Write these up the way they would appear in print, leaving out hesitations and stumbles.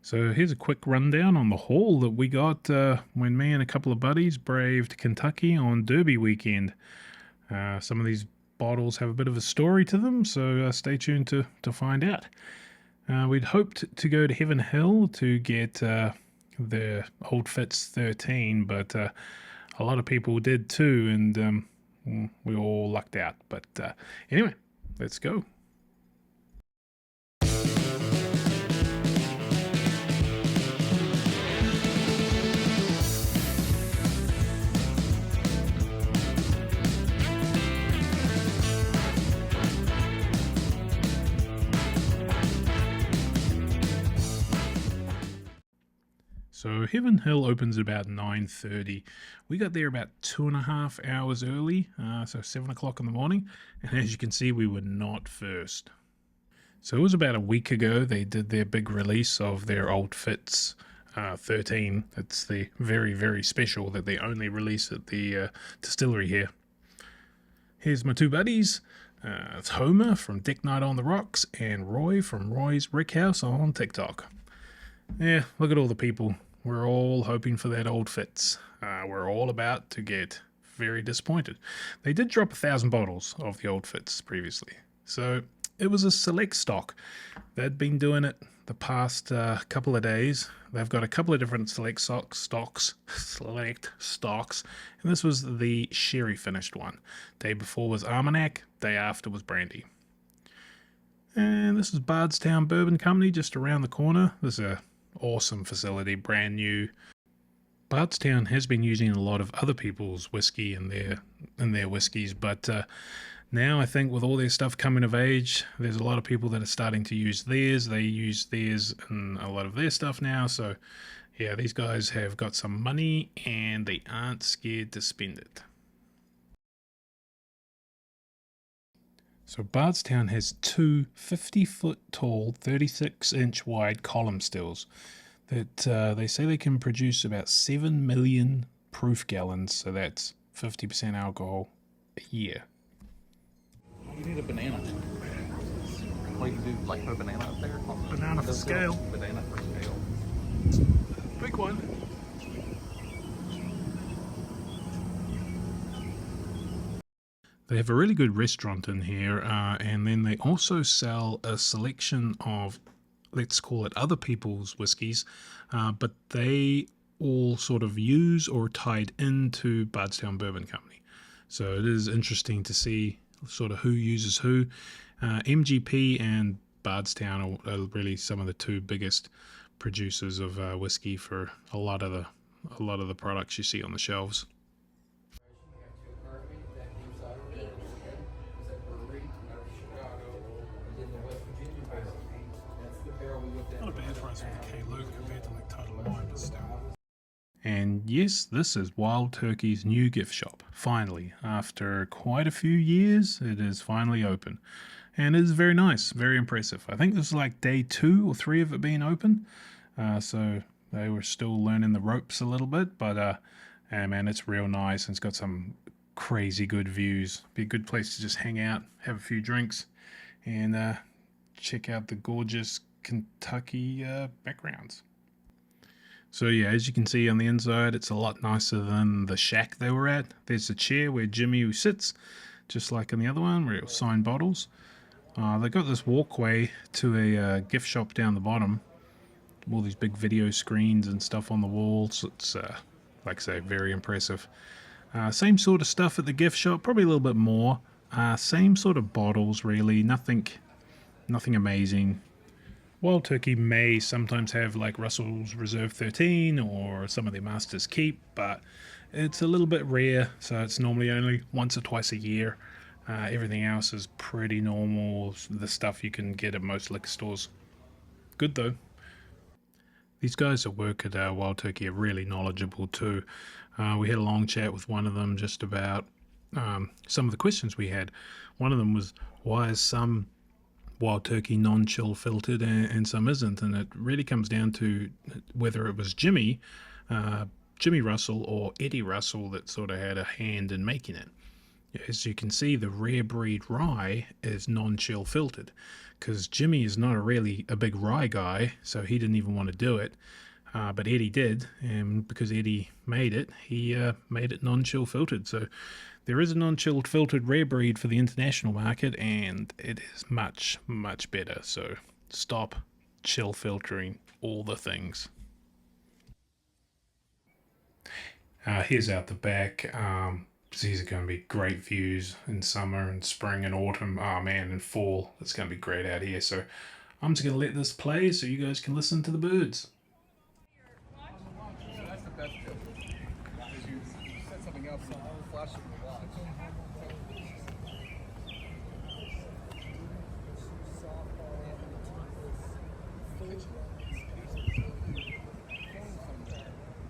So here's a quick rundown on the haul that we got when me and a couple of buddies braved Kentucky on Derby weekend. Some of these bottles have a bit of a story to them, so stay tuned to find out. We'd hoped to go to Heaven Hill to get the Old Fitz 13, but a lot of people did too, and we all lucked out. But anyway, let's go. So Heaven Hill opens at about 9:30. We got there about 2.5 hours early, so 7 o'clock in the morning. And as you can see, we were not first. So it was about a week ago they did their big release of their Old Fitz 13. It's the very, very special that they only release at the distillery here. Here's my two buddies. It's Homer from Deck Night on the Rocks and Roy from Roys Rickhouse on TikTok. Yeah, look at all the people. We're all hoping for that Old Fitz. We're all about to get very disappointed. They did drop 1,000 bottles of the Old Fitz previously, so it was a select stock. They'd been doing it the past couple of days. They've got a couple of different select stocks, and this was the sherry finished one. Day before was Armagnac, day after was brandy. And this is Bardstown Bourbon Company just around the corner. This is a awesome facility, brand new. Bardstown has been using a lot of other people's whiskey in their whiskeys, but now I think with all their stuff coming of age, there's a lot of people that are starting to use theirs. They use theirs in a lot of their stuff now, so yeah, these guys have got some money and they aren't scared to spend it. So Bardstown has two 50-foot tall, 36-inch wide column stills that they say they can produce about 7 million proof gallons, so that's 50% alcohol a year. You need a banana. What do you do, like put a banana up there? Banana for scale. Banana for scale. Big one. They have a really good restaurant in here, and then they also sell a selection of, let's call it, other people's whiskies, but they all sort of use or tied into Bardstown Bourbon Company. So it is interesting to see sort of who uses who. MGP and Bardstown are really some of the two biggest producers of whiskey for a lot of the products you see on the shelves. Not a bad price for the K-Luke compared to like Total Wine, but still. And yes, this is Wild Turkey's new gift shop. Finally, after quite a few years, it is finally open. And it is very nice, very impressive. I think this is like day 2 or 3 of it being open. So they were still learning the ropes a little bit, but man, it's real nice and it's got some crazy good views. Be a good place to just hang out, have a few drinks, and check out the gorgeous Kentucky backgrounds. So yeah, as you can see on the inside, it's a lot nicer than the shack they were at. There's a chair where Jimmy sits, just like in the other one, where he'll sign bottles. They got this walkway to a gift shop down the bottom. All these big video screens and stuff on the walls. It's, like I say, very impressive. Same sort of stuff at the gift shop, probably a little bit more. Same sort of bottles, really. Nothing amazing. Wild Turkey may sometimes have like Russell's Reserve 13 or some of their Master's Keep, but it's a little bit rare, so it's normally only once or twice a year. Everything else is pretty normal, the stuff you can get at most liquor stores. Good though. These guys that work at Wild Turkey are really knowledgeable too. We had a long chat with one of them just about some of the questions we had. One of them was, why is some Wild Turkey non-chill filtered and some isn't? And it really comes down to whether it was Jimmy Russell or Eddie Russell that sort of had a hand in making it. As you can see, the rare breed rye is non-chill filtered, because Jimmy is not really a big rye guy, so he didn't even want to do it. But Eddie did, and because Eddie made it, he made it non-chill filtered. So there is a non-chill filtered rare breed for the international market, and it is much, much better. So stop chill filtering all the things. Here's out the back. These are going to be great views in summer and spring and autumn. Oh man, in fall, it's going to be great out here. So I'm just going to let this play so you guys can listen to the birds. That's the best tip. Is you set something else and flash it with the watch.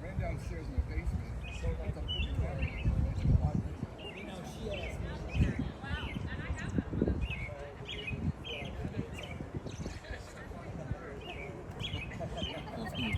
Ran downstairs in the basement.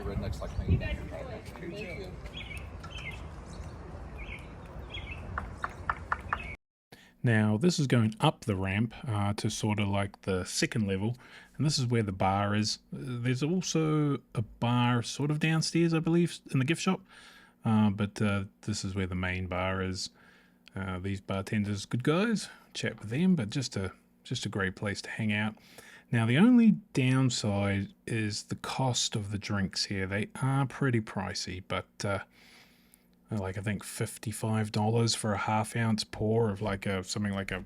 Rednecks like me. Now this is going up the ramp to sort of like the second level, and this is where the bar is. There's also a bar sort of downstairs, I believe, in the gift shop, but this is where the main bar is. These bartenders, good guys, chat with them, but just a great place to hang out. Now the only downside is the cost of the drinks here. They are pretty pricey, but like I think $55 for a half-ounce pour of like something like a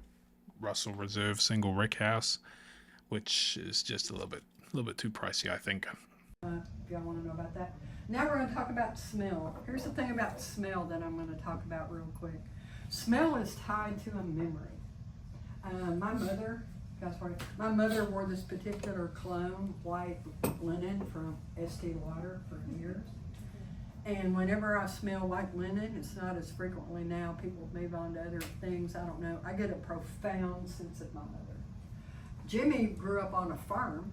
Russell Reserve single Rickhouse, which is just a little bit too pricey, I think. If y'all want to know about that. Now we're going to talk about smell. Here's the thing about smell that I'm going to talk about real quick. Smell is tied to a memory. My mother wore this particular cologne, white linen from Estee Lauder for years. And whenever I smell white linen, it's not as frequently now. People move on to other things. I don't know. I get a profound sense of my mother. Jimmy grew up on a farm,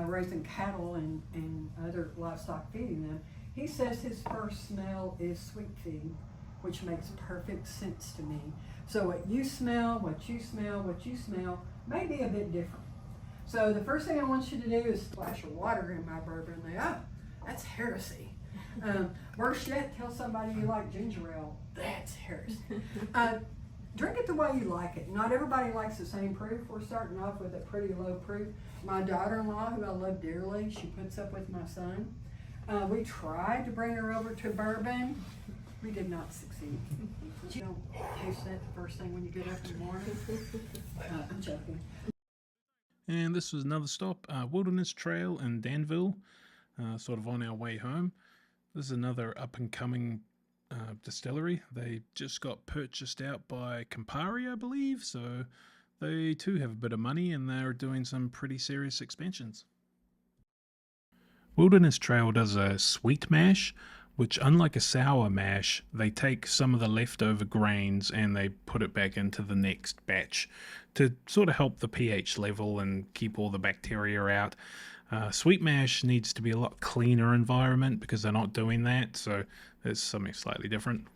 raising cattle and other livestock, feeding them. He says his first smell is sweet feed, which makes perfect sense to me. So what you smell may be a bit different. So the first thing I want you to do is splash of water in my bourbon. That's heresy. Worse yet, tell somebody you like ginger ale. That's heresy. Drink it the way you like it. Not everybody likes the same proof. We're starting off with a pretty low proof. My daughter-in-law, who I love dearly, she puts up with my son. We tried to bring her over to bourbon. We did not succeed. You don't taste that the first thing when you get up in the morning. I'm joking. And this was another stop, Wilderness Trail in Danville, sort of on our way home. This is another up-and-coming distillery. They just got purchased out by Campari, I believe, so they too have a bit of money and they're doing some pretty serious expansions. Wilderness Trail does a sweet mash, which, unlike a sour mash, they take some of the leftover grains and they put it back into the next batch to sort of help the pH level and keep all the bacteria out. Sweet mash needs to be a lot cleaner environment because they're not doing that, so it's something slightly different.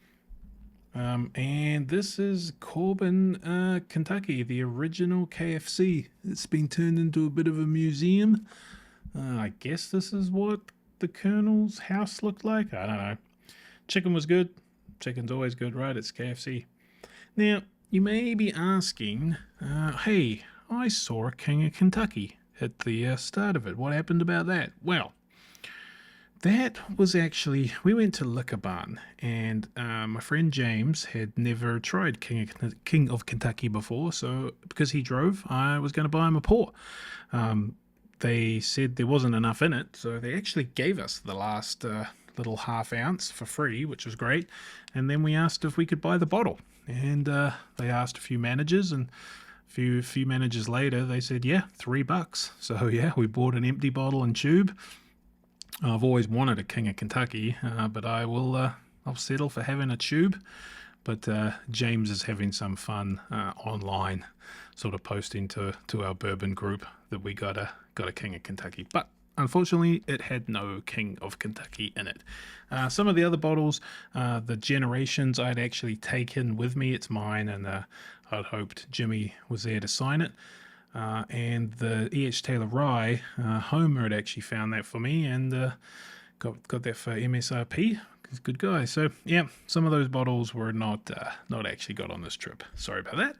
And this is Corbin, Kentucky, the original KFC. It's been turned into a bit of a museum. I guess this is what the Colonel's house looked like. I don't know. Chicken was good. Chicken's always good, right? It's KFC. Now, you may be asking, hey, I saw a King of Kentucky at the start of it. What happened about that? Well, that was actually, we went to Liquor Barn, and my friend James had never tried King of Kentucky before, so because he drove, I was going to buy him a pour. They said there wasn't enough in it, so they actually gave us the last little half ounce for free, which was great. And then we asked if we could buy the bottle, and they asked a few managers, and a few managers later they said, yeah, $3. So yeah, we bought an empty bottle and tube. I've always wanted a King of Kentucky, but I'll settle for having a tube. But James is having some fun online, sort of posting to our bourbon group that we got a King of Kentucky. But unfortunately, it had no King of Kentucky in it. Some of the other bottles, the Generations, I'd actually taken with me. It's mine, and I'd hoped Jimmy was there to sign it. And the E.H. Taylor Rye, Homer had actually found that for me, and got that for MSRP. He's a good guy. So yeah, some of those bottles were not actually got on this trip. Sorry about that.